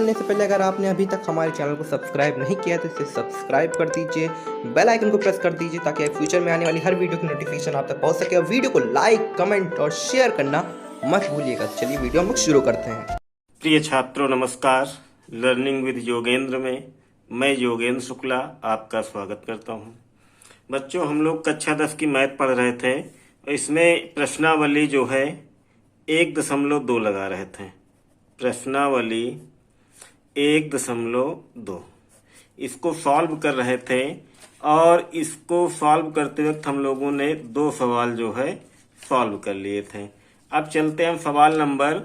करने से पहले अगर आपने अभी तक हमारे चैनल को सब्सक्राइब नहीं किया तो इसे सब्सक्राइब कर दीजिए, बेल आइकन को प्रेस कर दीजिए ताकि फ्यूचर में आने वाली हर वीडियो की नोटिफिकेशन आप तक पहुंच सके। और वीडियो को लाइक, कमेंट और शेयर करना मत भूलिएगा। चलिए वीडियो हम लोग शुरू करते हैं। प्रिय छात्रों नमस्कार। लर्निंग विद योगेंद्र में मैं योगेंद्र शुक्ला आपका स्वागत करता हूं। बच्चों, हम लोग कक्षा 10 की मैथ पढ़ रहे थे और इसमें प्रश्नावली जो है 1.2 लगा रहे थे। प्रश्नावली 1.2 इसको सॉल्व कर रहे थे और इसको सॉल्व करते वक्त हम लोगों ने 2 सवाल जो है सॉल्व कर लिए थे। अब चलते हैं हम सवाल नंबर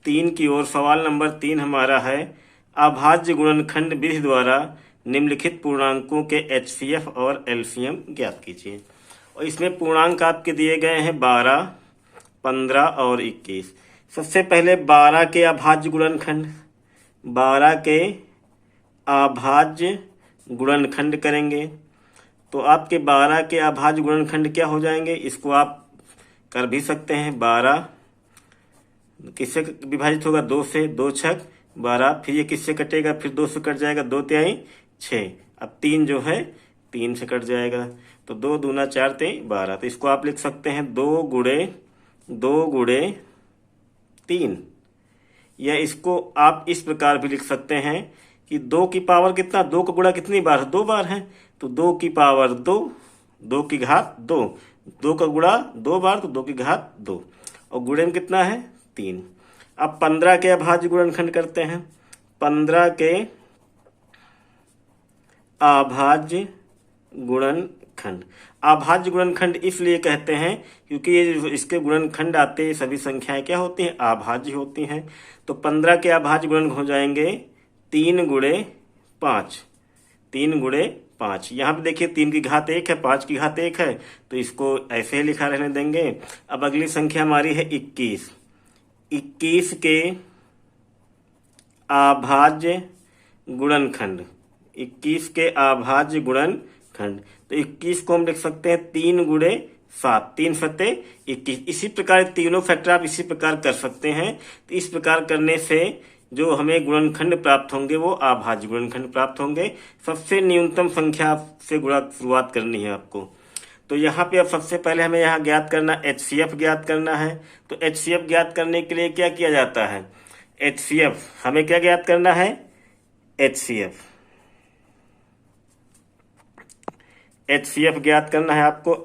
3 की ओर। सवाल नंबर 3 हमारा है, अभाज्य गुणनखंड विधि द्वारा निम्नलिखित पूर्णांकों के एचसीएफ और एलसीएम ज्ञात कीजिए। और इसमें पूर्णांक आपके दिए गए हैं 12, 15 और 21। सबसे पहले 12 के अभाज्य गुणनखंड, 12 के अभाज्य गुणनखंड करेंगे तो आपके 12 के अभाज्य गुणनखंड क्या हो जाएंगे, इसको आप कर भी सकते हैं। 12 किससे विभाजित होगा, 2 से, 2 छक 12, फिर ये किससे कटेगा, फिर 2 से कट जाएगा, 2 तिहाई 6। अब 3 जो है 3 से कट जाएगा तो 2 दूना 4 ते 12। तो इसको आप लिख सकते हैं 2 गुणे 3, या इसको आप इस प्रकार भी लिख सकते हैं कि 2 की पावर कितना, 2 का गुणा कितनी बार, 2 बार है तो 2 की पावर 2, 2 की घात 2, 2 का गुणा 2 बार तो 2 की घात 2 और गुणे में कितना है 3। अब 15 के अभाज्य गुणनखंड करते हैं। 15 के अभाज्य गुणनखंड, अभाज्य गुणनखंड इसलिए कहते हैं क्योंकि ये इसके गुणनखंड आते हैं सभी संख्याएं क्या होती हैं, अभाज्य होती हैं। तो 15 के अभाज्य गुणन हो जाएंगे 3 गुणे 5, 3 गुणे 5। यहाँ पे देखिए 3 की घात 1 है, 5 की घात 1 है तो इसको ऐसे ही लिखा रहने देंगे। अब अगली संख्या हमारी है 21। 21 के अभाज्य गुणनखंड, 21 के अभाज्य गुणनखंड तो 21 को हम लिख सकते हैं 3 गुणे 7, 3 सत्ते 21। इसी प्रकार तीनों फैक्टर आप इसी प्रकार कर सकते हैं। तो इस प्रकार करने से जो हमें गुणनखंड प्राप्त होंगे वो अभाज्य गुणनखंड प्राप्त होंगे। सबसे न्यूनतम संख्या से गुणा शुरुआत करनी है आपको। तो यहाँ पे अब सबसे पहले हमें यहाँ ज्ञात करना एचसीएफ ज्ञात करना है। तो एचसीएफ ज्ञात करने के लिए क्या किया जाता है, एचसीएफ हमें क्या ज्ञात करना है, एचसीएफ ज्ञात करना है आपको,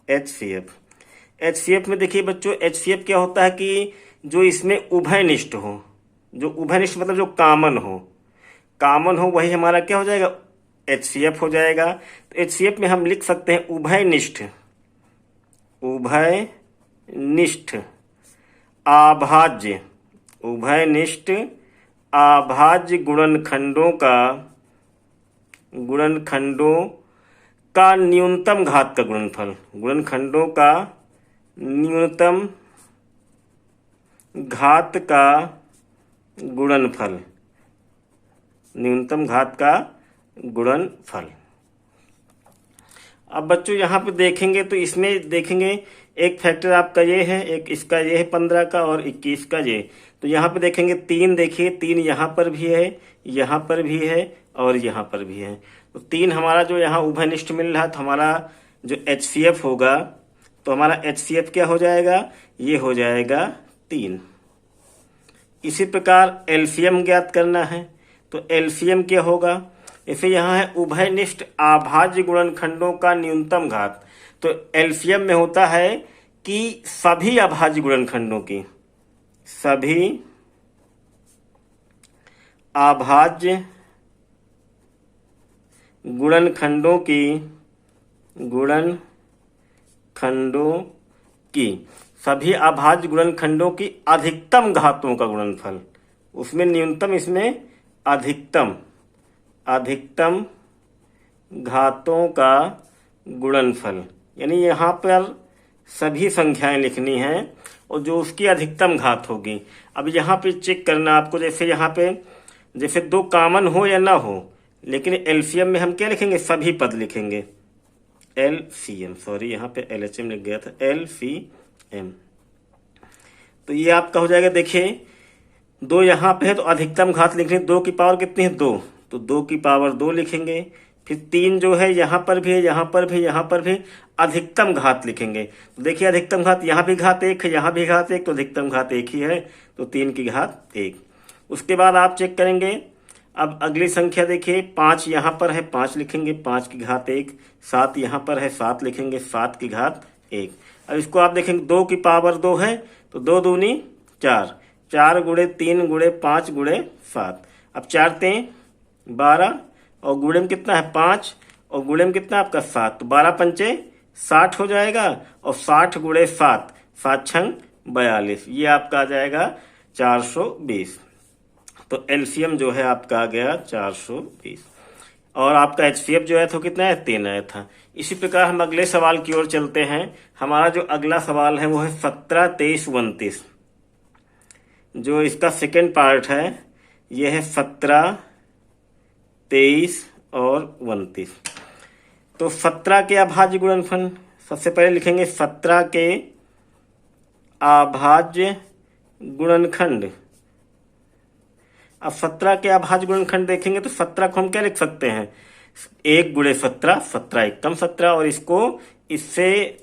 एचसीएफ में देखिए बच्चों, एचसीएफ क्या होता है कि जो इसमें उभयनिष्ठ हो, जो उभयनिष्ठ मतलब जो कॉमन हो वही हमारा क्या हो जाएगा, एचसीएफ हो जाएगा। तो एचसीएफ में हम लिख सकते हैं उभयनिष्ठ अभाज्य गुणनखंडों का न्यूनतम घात का गुणनफल, गुणनखंडों का न्यूनतम घात का गुणनफल। अब बच्चों यहाँ पे देखेंगे तो इसमें देखेंगे एक फैक्टर आपका ये है, एक इसका ये है 15 का और 21 का ये। तो यहाँ पे देखेंगे 3, देखिए 3 यहाँ पर भी है, यहाँ पर भी है और यहाँ पर भी है। तो 3 हमारा जो यहाँ उभयनिष्ठ मिल रहा है तो हमारा जो एचसीएफ होगा, तो हमारा एचसीएफ क्या हो जाएगा, ये हो जाएगा 3। इसी प्रकार एलसीएम ज्ञात करना है। तो एलसीएम क्या होगा, इसे यहाँ है उभयनिष्ठ अभाज्य गुणनखंडों का न्यूनतम घात। तो एलसीएम में होता है कि सभी अभाज्य गुणनखंडों की, सभी अभाज्य गुणनखंडों की सभी अभाज्य गुणनखंडों की अधिकतम घातों का गुणनफल, उसमें न्यूनतम इसमें अधिकतम घातों का गुणनफल, यानी यहाँ पर सभी संख्याएं लिखनी है और जो उसकी अधिकतम घात होगी। अब यहाँ पे चेक करना आपको, जैसे यहाँ पे जैसे 2 कॉमन हो या ना हो, लेकिन एलसीएम में हम क्या लिखेंगे, सभी पद लिखेंगे, एलसीएम, सॉरी यहाँ पे एलएचएम लिख गया था, एलसीएम। तो ये आपका हो जाएगा, देखिए 2 यहाँ पे है तो अधिकतम घात लिखेंगे, 2 की पावर कितनी है 2, तो 2 की पावर 2 लिखेंगे। फिर 3 जो है यहाँ पर भी है, यहाँ पर भी, यहाँ पर भी, अधिकतम घात लिखेंगे। तो देखिए अधिकतम घात यहाँ भी घात 1 है, यहाँ भी घात 1, तो अधिकतम घात 1 ही है, तो 3 की घात 1। उसके बाद आप चेक करेंगे, अब अगली संख्या देखिए 5 यहाँ पर है, 5 लिखेंगे, 5 की घात 1। 7 यहाँ पर है, 7 लिखेंगे, 7 की घात 1। अब इसको आप देखेंगे 2 की पावर 2 है, तो 2 दूनी 4, 4 गुणे 3 गुणे 5 गुणे 7। अब 4 तें 12 और गुणे में कितना है 5 और गुणे में कितना आपका 7, तो 12 पंचे 60 हो जाएगा, और 60 गुणे 7, 7 छंग 42, ये आपका आ जाएगा 420। तो एलसीएम जो है आपका आ गया 420, और आपका एचसीएफ जो है तो कितना है 3 आया था। इसी प्रकार हम अगले सवाल की ओर चलते हैं। हमारा जो अगला सवाल है वो है 17, 23, 29। जो इसका सेकेंड पार्ट है ये है 17, 23 और 29। तो 17 के अभाज्य गुणनफल सबसे पहले लिखेंगे, 17 के अभाज्य गुणनखंड। अब 17 के अभाज्य गुणनखंड देखेंगे तो 17 को हम क्या लिख सकते हैं, 1 गुणे 17, 17 एकम 17, और इसको इससे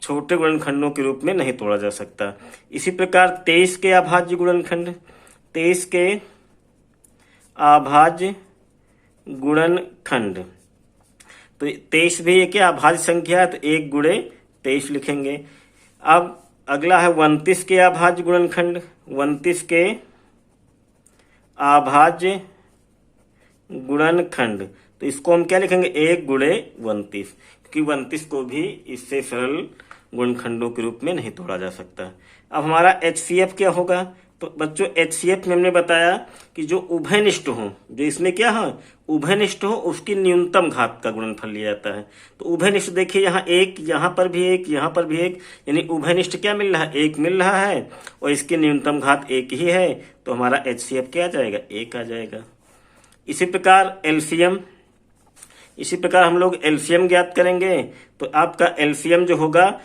छोटे गुणनखंडों के रूप में नहीं तोड़ा जा सकता। इसी प्रकार 23 के अभाज्य गुणनखंड, 23 के अभाज्य गुणनखंड, तो 23 भी एक अभाज्य संख्या है, तो 1 गुणे 23 लिखेंगे। अब अगला है 29 के अभाज्य गुणनखंड, 29 के अभाज्य गुणनखंड, तो इसको हम क्या लिखेंगे, 1 गुणे 29, क्योंकि 29 को भी इससे सरल गुणनखंडों के रूप में नहीं तोड़ा जा सकता। अब हमारा एचसीएफ क्या होगा, तो बच्चों एचसीएफ में हमने बताया कि जो उभयनिष्ठ हो, जो इसमें क्या है उभयनिष्ठ हो, उसकी न्यूनतम घात का गुणनफल लिया जाता है। तो उभयनिष्ठ देखिए यहाँ 1, यहाँ पर भी 1, यहाँ पर भी 1, यानी उभयनिष्ठ क्या मिल रहा है 1 मिल रहा है, और इसकी न्यूनतम घात 1 ही है, तो हमारा एचसीएफ क्या आ जाएगा 1 आ जाएगा। इसी प्रकार एलसीएम, इसी प्रकार हम लोग एलसीएम ज्ञात करेंगे। तो आपका एलसीएम जो होगा,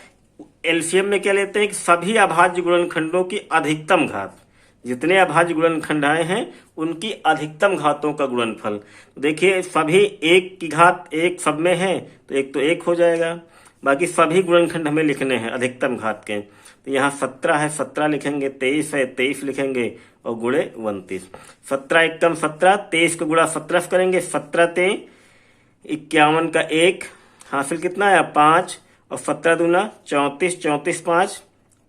एलसीएम में क्या लेते हैं कि सभी अभाज्य गुणनखंडों की अधिकतम घात, जितने अभाज्य गुणनखंड आए हैं उनकी अधिकतम घातों का गुणनफल। देखिए सभी 1 की घात 1 सब में है, तो 1 तो 1 हो जाएगा, बाकी सभी गुणनखंड हमें लिखने हैं अधिकतम घात के। तो यहाँ 17 है, 17 लिखेंगे, 23 है, 23 लिखेंगे, और गुणे 29। 17 एकम 17, 23 को गुणा 17 से करेंगे, 17 ते 51 का 1 हासिल कितना आया 5, और 17 दूना 34, 34 5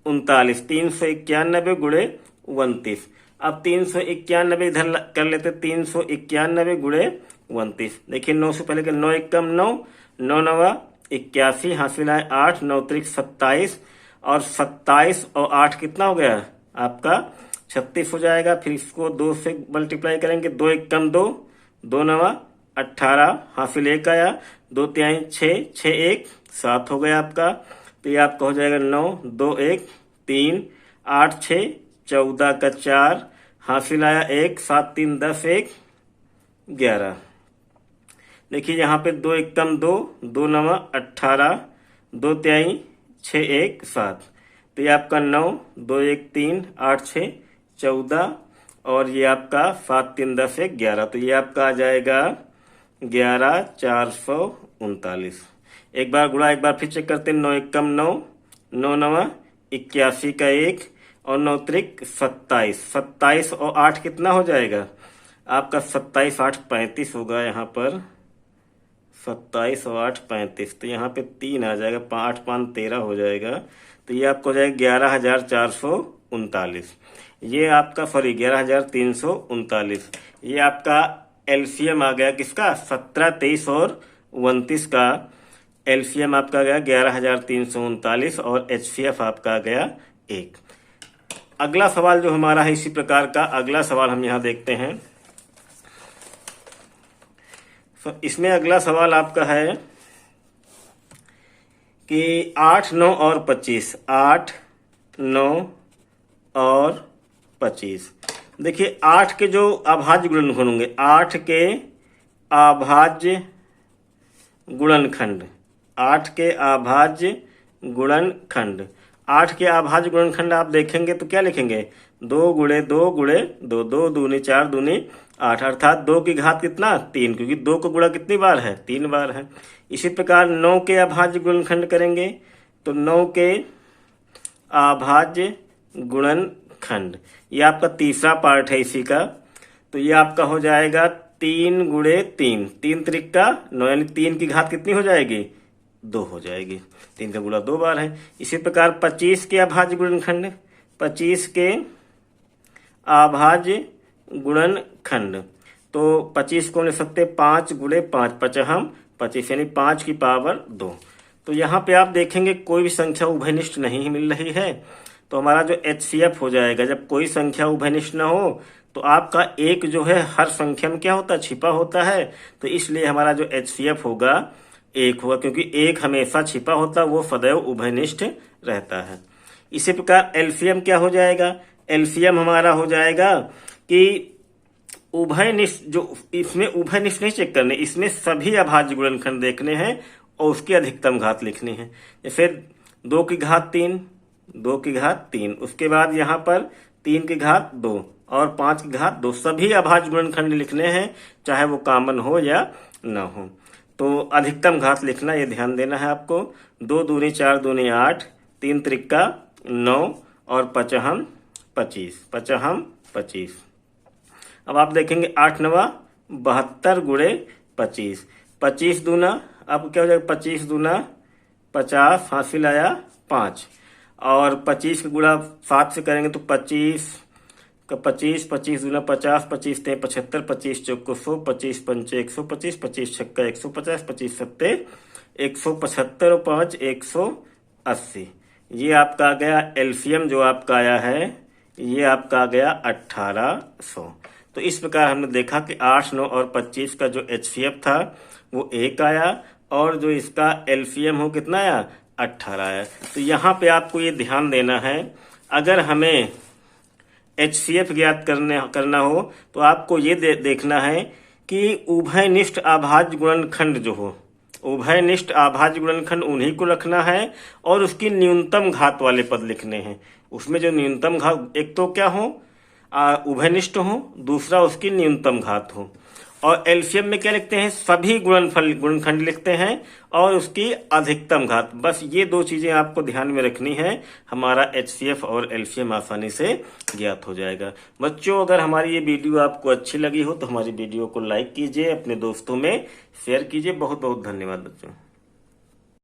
39, 391 गुणे 29। अब 391 इधर कर लेते, 391 गुणे 29। देखिए 9 से पहले के 9 एकम 9, 9 नवा 81 हासिल आए 8, 9 त्रिक 27, और 27 और 8 कितना हो गया आपका 36 हो जाएगा। फिर इसको 2 से मल्टीप्लाई करेंगे, 2 एकम 2, 2 नवा 18 हासिल 1 आया, 2 तिहाई 6, 6 1 7 हो गया आपका। तो ये आपका हो जाएगा 9, 2 1 3, 8 6 14 का 4 हासिल आया 1, 7 3 10 1 11। देखिए यहाँ पे 2 एकम 2, 2 नवा 18, 2 तिहाई 6 1 7, तो ये आपका 9, 2 1 3 8 6 14, और ये आपका 7 3 10 1 11। तो ये आपका आ जाएगा 11 439। एक बार गुणा एक बार फिर चेक करते हैं, 9 एकम 9, 9 नवा 81 का 1, और 9 त्रिक 27, 27 और 8 कितना हो जाएगा आपका 27 8 35 होगा यहाँ पर, 27 और 8 35, तो यहाँ पे 3 आ जाएगा, 8 5 13 हो जाएगा। तो ये आपको हो जाएगा 11,439। ये आपका 11,339। ये आपका एलसीएम आ गया किसका 17 23 और 29 का एलसीएम आपका गया 11,339, और एचसीएफ आपका गया 1। अगला सवाल जो हमारा है इसी प्रकार का अगला सवाल हम यहाँ देखते हैं। तो इसमें अगला सवाल आपका है कि 8 9 और 25, 8 9 और 25। देखिए 8 के जो अभाज्य गुणनखंड होंगे, 8 के अभाज्य गुणनखंड, 8 के अभाज्य गुणनखंड, 8 के अभाज्य गुणनखंड आप देखेंगे तो क्या लिखेंगे, 2 गुणे 2 गुणे 2, 2 दूनी 4 दूनी 8, अर्थात 2 की घात कितना 3, क्योंकि 2 को गुणा कितनी बार है, 3 बार है। इसी प्रकार 9 के अभाज्य गुणनखंड करेंगे तो 9 के अभाज्य गुणनखंड, ये आपका तीसरा पार्ट है इसी का। तो ये आपका हो जाएगा 3 गुणे 3, 3 त्रिका 9, यानी 3 की घात कितनी हो जाएगी, 2 हो जाएगी। 3 का गुणा 2 बार है। इसी प्रकार 25 के अभाज्य गुणनखंड, 25 के अभाज्य गुणनखंड, तो 25 को ले सकते 5 गुणे 5, 55 25, यानी 5 की पावर 2। तो यहाँ पे आप देखेंगे कोई भी संख्या उभयनिष्ठ नहीं मिल रही है, तो हमारा जो HCF हो जाएगा, जब कोई संख्या उभयनिष्ठ ना हो तो आपका एक जो है हर संख्या में क्या होता है, छिपा होता है। तो इसलिए हमारा जो HCF होगा 1 होगा, क्योंकि एक हमेशा छिपा होता है, वो सदैव उभयनिष्ठ रहता है। इसी प्रकार LCM क्या हो जाएगा, LCM हमारा हो जाएगा कि उभयनिष्ठ, जो इसमें उभयनिष्ठ नहीं चेक करने, इसमें सभी अभाज्य गुणनखंड देखने हैं और उसकी अधिकतम घात लिखनी है। जैसे 2 की घात 3, 2 की घात 3, उसके बाद यहाँ पर 3 की घात 2 और 5 की घात 2, सभी अभाज्य गुणनखंड लिखने हैं, चाहे वो कॉमन हो या ना हो। तो अधिकतम घात लिखना, ये ध्यान देना है आपको। 2 दूनी 4 दूनी 8, 3 त्रिका 9 और 55 25, 55 25। अब आप देखेंगे 8 9 72 गुणे 25, 25 दूना अब क्या हो जाएगा, 25 दूना 50, हासिल आया 5, और 25 का गुणा 7 से करेंगे तो 25 का 25, 25 दूना 50, 25 ते 75, 25 चौको 100, 25 पंचे 125, 25 छक्का 150, 25 सत्ते 175 और 5 180। ये आपका आ गया LCM, जो आपका आया है ये आपका आ गया 1800। तो इस प्रकार हमने देखा कि 8 9 और 25 का जो HCF था वो 1 आया, और जो इसका LCM हो कितना आया, 18 आया। तो यहाँ पे आपको ये ध्यान देना है, अगर हमें HCF ज्ञात करना हो तो आपको ये देखना है कि उभयनिष्ठ अभाज्य गुणनखंड जो हो, उभयनिष्ठ अभाज्य गुणनखंड उन्हीं को रखना है और उसकी न्यूनतम घात वाले पद लिखने हैं। उसमें जो न्यूनतम घात, एक तो क्या हो, उभयनिष्ठ हो, दूसरा उसकी न्यूनतम घात हो। और LCM में क्या लिखते हैं, सभी गुणनखंड लिखते हैं और उसकी अधिकतम घात। बस ये 2 चीजें आपको ध्यान में रखनी है, हमारा HCF और LCM आसानी से ज्ञात हो जाएगा। बच्चों, अगर हमारी ये वीडियो आपको अच्छी लगी हो तो हमारी वीडियो को लाइक कीजिए, अपने दोस्तों में शेयर कीजिए। बहुत बहुत धन्यवाद बच्चों।